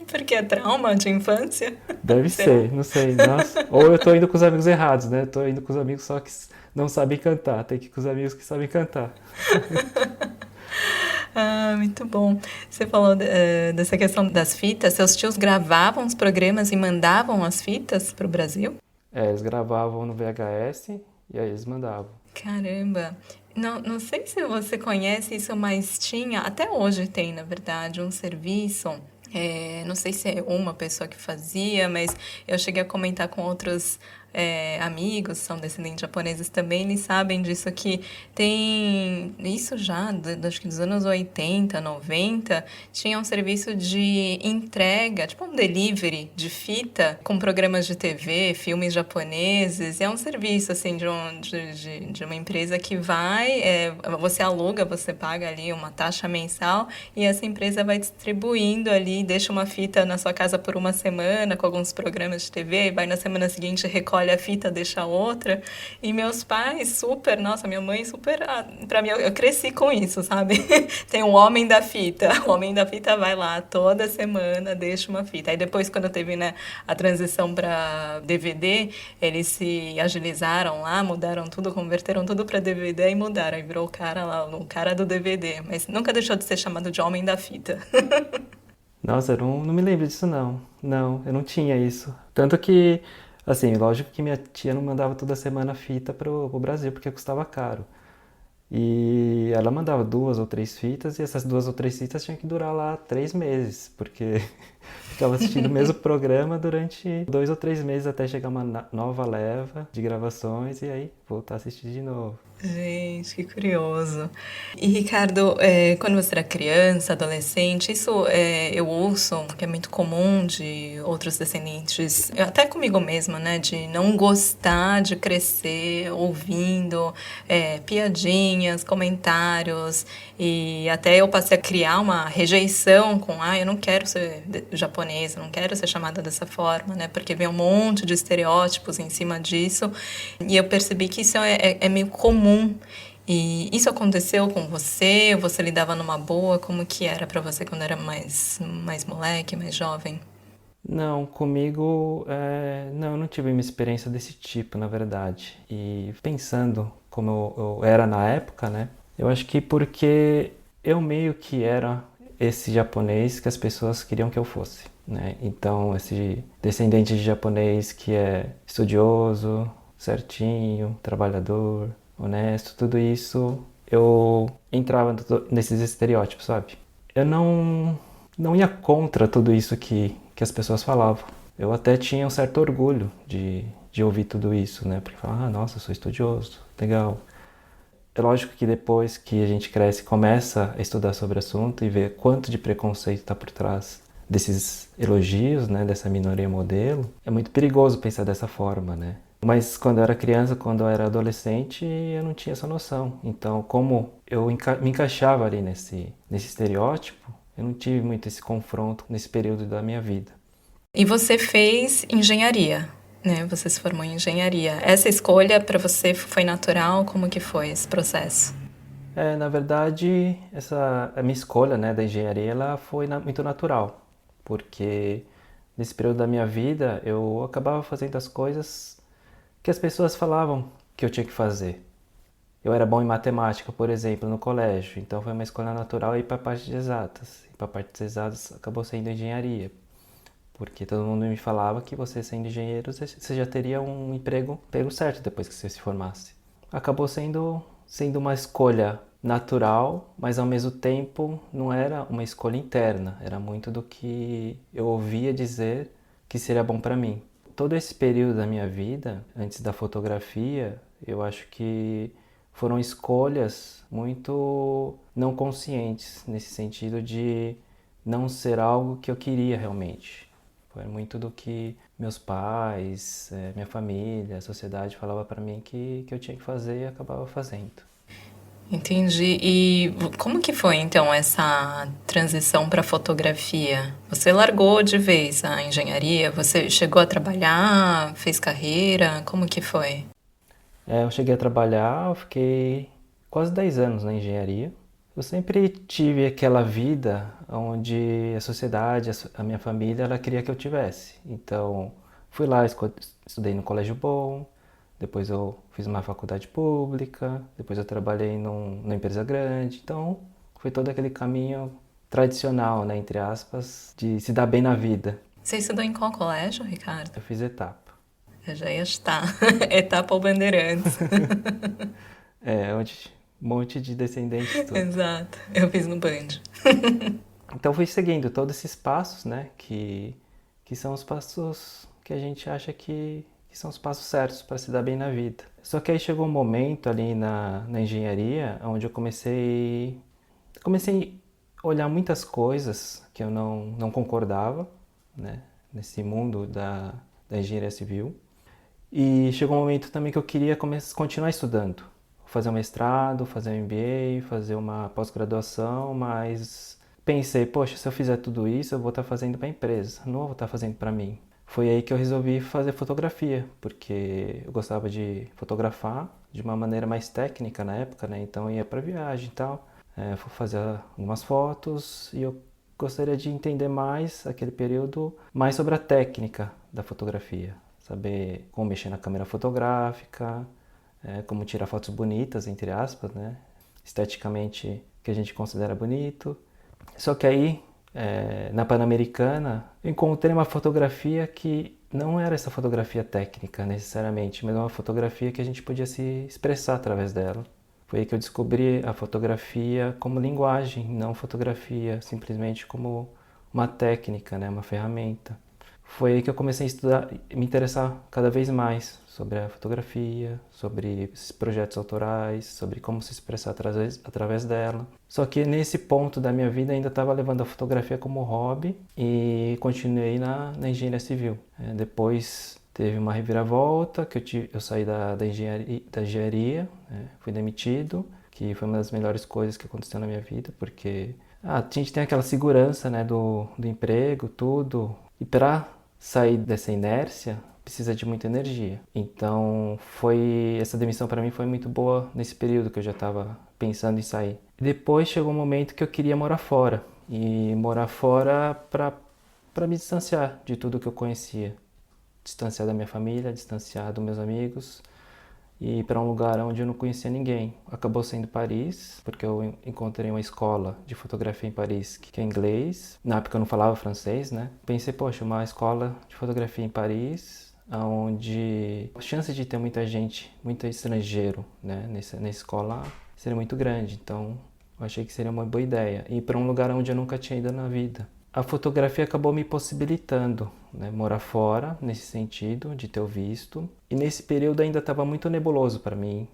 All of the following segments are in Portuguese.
Porque é trauma de infância? Deve Será? ser, não sei, nossa. Ou eu tô indo com os amigos errados, né? Tô indo com os amigos só que não sabem cantar. Tem que ir com os amigos que sabem cantar. Ah, muito bom. Você falou dessa questão das fitas. Seus tios gravavam os programas e mandavam as fitas para o Brasil? É, eles gravavam no VHS e aí eles mandavam. Caramba! Não, não sei se você conhece isso, mas tinha, até hoje tem, na verdade, um serviço. Não sei se é uma pessoa que fazia, mas eu cheguei a comentar com outros amigos, são descendentes japoneses também, eles sabem disso que tem isso já, acho que dos anos 80, 90, tinha um serviço de entrega, tipo um delivery de fita com programas de TV, filmes japoneses. E é um serviço assim de uma empresa que você aluga, você paga ali uma taxa mensal e essa empresa vai distribuindo ali, deixa uma fita na sua casa por uma semana com alguns programas de TV, vai na semana seguinte recolhe a fita, deixa outra. E meus pais super, nossa, minha mãe super, pra mim eu cresci com isso, sabe? Tem um homem da fita, o homem da fita vai lá toda semana, deixa uma fita. Aí depois quando teve, né, a transição para DVD, eles se agilizaram lá, mudaram tudo, converteram tudo para DVD e mudaram. Aí virou o cara lá, o cara do DVD, mas nunca deixou de ser chamado de homem da fita. Nossa, eu não me lembro disso não. Não, eu não tinha isso. Tanto que, assim, lógico que minha tia não mandava toda semana fita pro Brasil, porque custava caro. E ela mandava 2 ou 3 fitas, e essas 2 ou 3 fitas tinham que durar lá 3 meses, porque ficava assistindo o mesmo programa durante 2 ou 3 meses até chegar uma nova leva de gravações e aí voltar a assistir de novo. Gente, que curioso. E Ricardo, quando você era criança, adolescente, isso eu ouço que é muito comum de outros descendentes, até comigo mesma, né, de não gostar de crescer ouvindo piadinhas, comentários, e até eu passei a criar uma rejeição com, eu não quero ser japonesa, não quero ser chamada dessa forma, né, porque vem um monte de estereótipos em cima disso, e eu percebi que isso é meio comum. E isso aconteceu com você? Você lidava numa boa? Como que era pra você quando era mais moleque, mais jovem? Não, comigo, não, eu não tive uma experiência desse tipo, na verdade. E pensando como eu era na época, né? Eu acho que porque eu meio que era esse japonês que as pessoas queriam que eu fosse, né? Então, esse descendente de japonês que é estudioso, certinho, trabalhador, honesto, tudo isso, eu entrava nesses estereótipos, sabe? Eu não ia contra tudo isso que as pessoas falavam. Eu até tinha um certo orgulho de ouvir tudo isso, né? Porque falava, nossa, eu sou estudioso, legal. É lógico que depois que a gente cresce, começa a estudar sobre o assunto e ver quanto de preconceito está por trás desses elogios, né? Dessa minoria modelo. É muito perigoso pensar dessa forma, né? Mas quando eu era criança, quando eu era adolescente, eu não tinha essa noção. Então, como eu me encaixava ali nesse estereótipo, eu não tive muito esse confronto nesse período da minha vida. E você fez engenharia, né? Você se formou em engenharia. Essa escolha pra você foi natural? Como que foi esse processo? Na verdade, a minha escolha, né, da engenharia, ela foi muito natural, porque nesse período da minha vida eu acabava fazendo as coisas que as pessoas falavam que eu tinha que fazer. Eu era bom em matemática, por exemplo, no colégio, então foi uma escolha natural ir para a parte de exatas. E para a parte de exatas acabou sendo engenharia, porque todo mundo me falava que você sendo engenheiro você já teria um emprego certo depois que você se formasse. Acabou sendo uma escolha natural, mas ao mesmo tempo não era uma escolha interna, era muito do que eu ouvia dizer que seria bom para mim. Todo esse período da minha vida, antes da fotografia, eu acho que foram escolhas muito não conscientes, nesse sentido de não ser algo que eu queria realmente. Foi muito do que meus pais, minha família, a sociedade falava para mim que eu tinha que fazer e acabava fazendo. Entendi. E como que foi então essa transição para fotografia? Você largou de vez a engenharia? Você chegou a trabalhar? Fez carreira? Como que foi? Eu cheguei a trabalhar, eu fiquei quase 10 anos na engenharia. Eu sempre tive aquela vida onde a sociedade, a minha família, ela queria que eu tivesse. Então, fui lá, estudei no colégio bom, depois eu fiz uma faculdade pública, depois eu trabalhei numa empresa grande. Então, foi todo aquele caminho tradicional, né, entre aspas, de se dar bem na vida. Você estudou em qual colégio, Ricardo? Eu fiz etapa. Eu já ia estar. Etapa ou Bandeirantes. Onde um monte de descendentes tudo. Exato. Eu fiz no Band. Então fui seguindo todos esses passos, né, que são os passos que a gente acha que são os passos certos para se dar bem na vida. Só que aí chegou um momento ali na engenharia onde eu comecei a olhar muitas coisas que eu não concordava, né, nesse mundo da engenharia civil. E chegou um momento também que eu queria continuar estudando, fazer um mestrado, fazer um MBA, fazer uma pós-graduação, mas pensei, poxa, se eu fizer tudo isso, eu vou estar fazendo para a empresa, não vou estar fazendo para mim. Foi aí que eu resolvi fazer fotografia, porque eu gostava de fotografar de uma maneira mais técnica na época, né? Então eu ia para viagem e tal, fui fazer algumas fotos e eu gostaria de entender mais aquele período, mais sobre a técnica da fotografia, saber como mexer na câmera fotográfica, como tirar fotos bonitas, entre aspas, né? Esteticamente que a gente considera bonito. Só que aí, na Pan-Americana, eu encontrei uma fotografia que não era essa fotografia técnica necessariamente, mas uma fotografia que a gente podia se expressar através dela. Foi aí que eu descobri a fotografia como linguagem, não fotografia simplesmente como uma técnica, né? Uma ferramenta. Foi aí que eu comecei a estudar, me interessar cada vez mais sobre a fotografia, sobre esses projetos autorais, sobre como se expressar através dela. Só que nesse ponto da minha vida ainda estava levando a fotografia como hobby e continuei na engenharia civil. Depois teve uma reviravolta, que eu saí da engenharia, né? Fui demitido, que foi uma das melhores coisas que aconteceu na minha vida, porque a gente tem aquela segurança, né, do emprego, tudo, e para sair dessa inércia precisa de muita energia. Então essa demissão para mim foi muito boa nesse período que eu já estava pensando em sair. Depois chegou um momento que eu queria morar fora, e morar fora para me distanciar de tudo que eu conhecia, distanciar da minha família, distanciar dos meus amigos e ir para um lugar onde eu não conhecia ninguém. Acabou sendo Paris, porque eu encontrei uma escola de fotografia em Paris que é inglês. Na época eu não falava francês, né? Pensei, poxa, uma escola de fotografia em Paris, onde a chance de ter muita gente, muito estrangeiro, né, nessa escola seria muito grande. Então eu achei que seria uma boa ideia ir para um lugar onde eu nunca tinha ido na vida. A fotografia acabou me possibilitando, né, morar fora, nesse sentido, de ter o visto. E nesse período ainda estava muito nebuloso para mim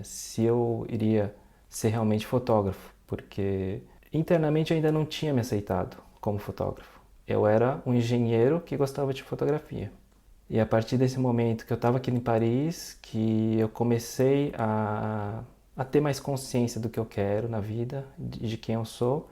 se eu iria ser realmente fotógrafo, porque internamente eu ainda não tinha me aceitado como fotógrafo. Eu era um engenheiro que gostava de fotografia. E a partir desse momento que eu estava aqui em Paris, que eu comecei a ter mais consciência do que eu quero na vida, de quem eu sou,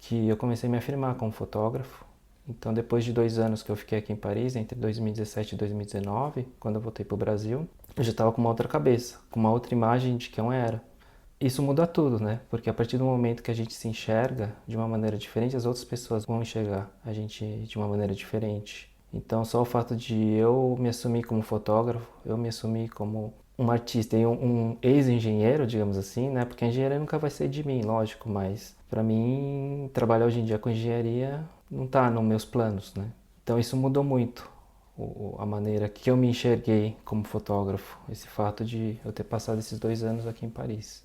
que eu comecei a me afirmar como fotógrafo. Então, depois de 2 anos que eu fiquei aqui em Paris, entre 2017 e 2019, quando eu voltei para o Brasil, eu já estava com uma outra cabeça, com uma outra imagem de quem eu era. Isso muda tudo, né? Porque a partir do momento que a gente se enxerga de uma maneira diferente, as outras pessoas vão enxergar a gente de uma maneira diferente. Então, só o fato de eu me assumir como fotógrafo, eu me assumir como um artista e um ex-engenheiro, digamos assim, né? Porque a engenharia nunca vai ser de mim, lógico, mas para mim trabalhar hoje em dia com engenharia não está nos meus planos, né? Então isso mudou muito a maneira que eu me enxerguei como fotógrafo, esse fato de eu ter passado esses 2 anos aqui em Paris.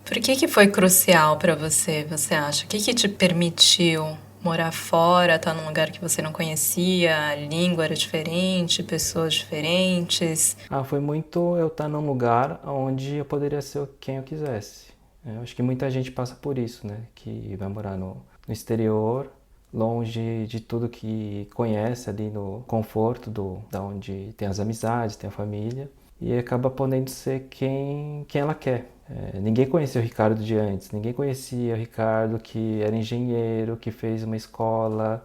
Por que foi crucial para você, você acha? O que te permitiu morar fora, estar num lugar que você não conhecia, a língua era diferente, pessoas diferentes? Foi muito eu estar num lugar onde eu poderia ser quem eu quisesse. Eu acho que muita gente passa por isso, né? Que vai morar no exterior, longe de tudo que conhece ali no conforto da onde tem as amizades, tem a família, e acaba podendo ser quem ela quer. Ninguém conhecia o Ricardo de antes, ninguém conhecia o Ricardo que era engenheiro, que fez uma escola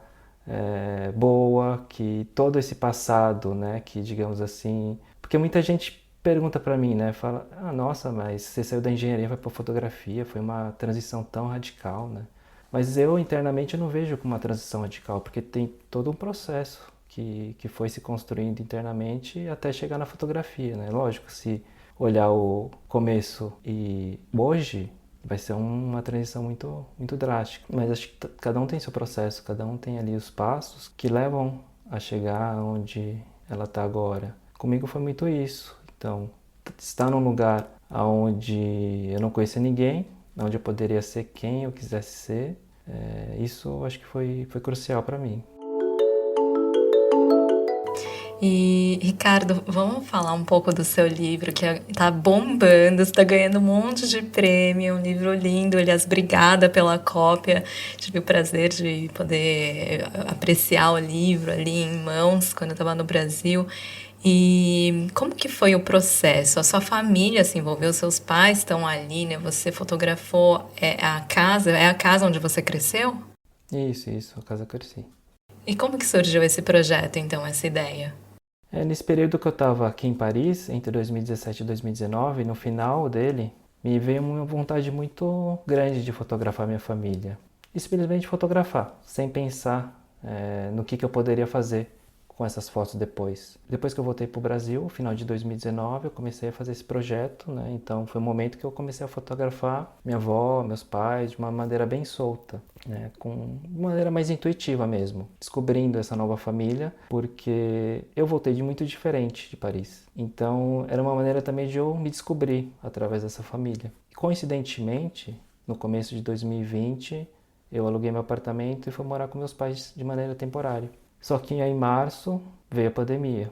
boa, que todo esse passado, né, que digamos assim, porque muita gente pergunta para mim, né? Fala, ah, nossa, mas você saiu da engenharia e foi para fotografia, foi uma transição tão radical, né? Mas eu internamente eu não vejo como uma transição radical, porque tem todo um processo que foi se construindo internamente até chegar na fotografia, né? Lógico, se olhar o começo e hoje, vai ser uma transição muito drástica. Mas acho que cada um tem seu processo, cada um tem ali os passos que levam a chegar onde ela está agora. Comigo foi muito isso. Então, estar num lugar onde eu não conhecia ninguém, onde eu poderia ser quem eu quisesse ser, isso acho que foi crucial para mim. E, Ricardo, vamos falar um pouco do seu livro, que tá bombando, você tá ganhando um monte de prêmio, um livro lindo, aliás, obrigada pela cópia. Tive o prazer de poder apreciar o livro ali em mãos quando eu estava no Brasil. E como que foi o processo? A sua família se envolveu, seus pais estão ali, né? Você fotografou é a casa onde você cresceu? Isso, a casa cresci. E como que surgiu esse projeto, então, essa ideia? Nesse período que eu estava aqui em Paris, entre 2017 e 2019, no final dele, me veio uma vontade muito grande de fotografar minha família. E simplesmente fotografar, sem pensar no que eu poderia fazer com essas fotos depois. Depois que eu voltei para o Brasil, no final de 2019, eu comecei a fazer esse projeto, né? Então foi o momento que eu comecei a fotografar minha avó, meus pais, de uma maneira bem solta, né? De uma maneira mais intuitiva mesmo, descobrindo essa nova família, porque eu voltei de muito diferente de Paris. Então era uma maneira também de eu me descobrir através dessa família. E, coincidentemente, no começo de 2020, eu aluguei meu apartamento e fui morar com meus pais de maneira temporária. Só que aí, em março veio a pandemia,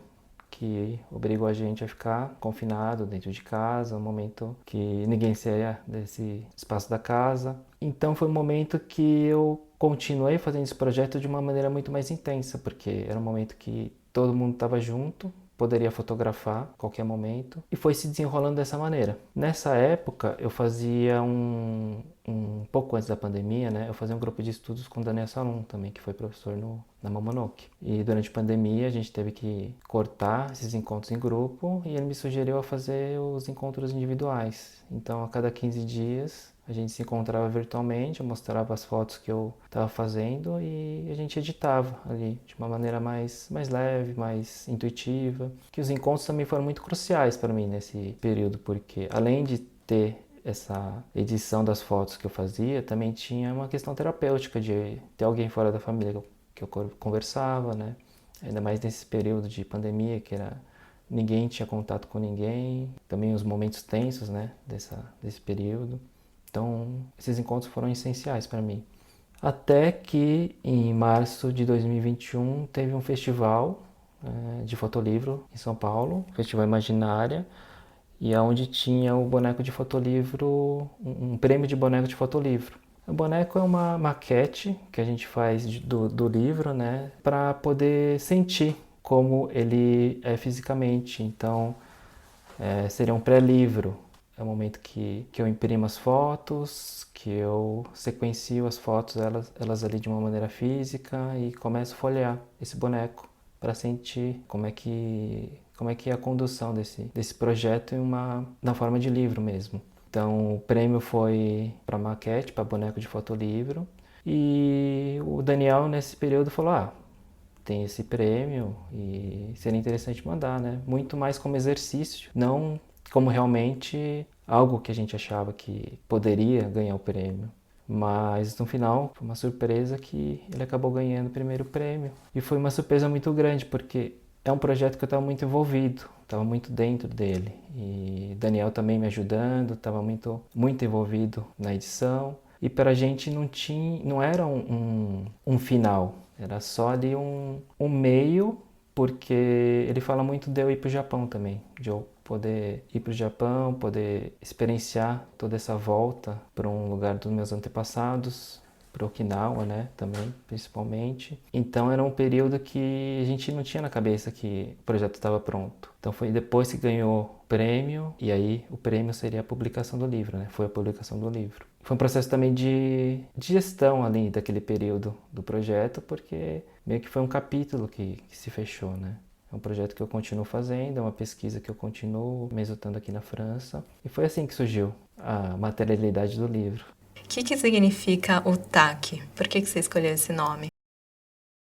que obrigou a gente a ficar confinado dentro de casa, um momento que ninguém saía desse espaço da casa. Então foi um momento que eu continuei fazendo esse projeto de uma maneira muito mais intensa, porque era um momento que todo mundo estava junto, poderia fotografar a qualquer momento, e foi se desenrolando dessa maneira. Nessa época, eu fazia um pouco antes da pandemia, né, eu fazia um grupo de estudos com o Daniel Salum também, que foi professor na Momonoke. E durante a pandemia, a gente teve que cortar esses encontros em grupo, e ele me sugeriu a fazer os encontros individuais. Então, a cada 15 dias, a gente se encontrava virtualmente, eu mostrava as fotos que eu estava fazendo e a gente editava ali de uma maneira mais leve, mais intuitiva. Que os encontros também foram muito cruciais para mim nesse período, porque além de ter essa edição das fotos que eu fazia, também tinha uma questão terapêutica de ter alguém fora da família que eu conversava, né? Ainda mais nesse período de pandemia, que ninguém tinha contato com ninguém, também os momentos tensos, né, desse período. Então, esses encontros foram essenciais para mim. Até que em março de 2021 teve um festival de fotolivro em São Paulo, Festival Imaginária, e onde tinha o boneco de fotolivro, um prêmio de boneco de fotolivro. O boneco é uma maquete que a gente faz do livro, né, para poder sentir como ele é fisicamente. Então, seria um pré-livro. É o momento que eu imprimo as fotos, que eu sequencio as fotos, elas ali de uma maneira física e começo a folhear esse boneco para sentir como é que é a condução desse projeto na forma de livro mesmo. Então o prêmio foi para maquete, para boneco de fotolivro, e o Daniel nesse período falou, tem esse prêmio e seria interessante mandar, né? Muito mais como exercício, não como realmente algo que a gente achava que poderia ganhar o prêmio. Mas no final foi uma surpresa que ele acabou ganhando o primeiro prêmio. E foi uma surpresa muito grande, porque é um projeto que eu estava muito envolvido, estava muito dentro dele. E Daniel também me ajudando, estava muito envolvido na edição. E para a gente não era um final, era só ali um meio, porque ele fala muito de eu ir para o Japão também, de eu poder ir para o Japão, poder experienciar toda essa volta para um lugar dos meus antepassados, para Okinawa, né, também, principalmente. Então era um período que a gente não tinha na cabeça que o projeto estava pronto. Então foi depois que ganhou o prêmio, e aí o prêmio seria a publicação do livro, né, foi a publicação do livro. Foi um processo também de gestão ali daquele período do projeto, porque meio que foi um capítulo que se fechou, né. É um projeto que eu continuo fazendo, é uma pesquisa que eu continuo me executando aqui na França. E foi assim que surgiu a materialidade do livro. O que significa o TAC? Por que você escolheu esse nome?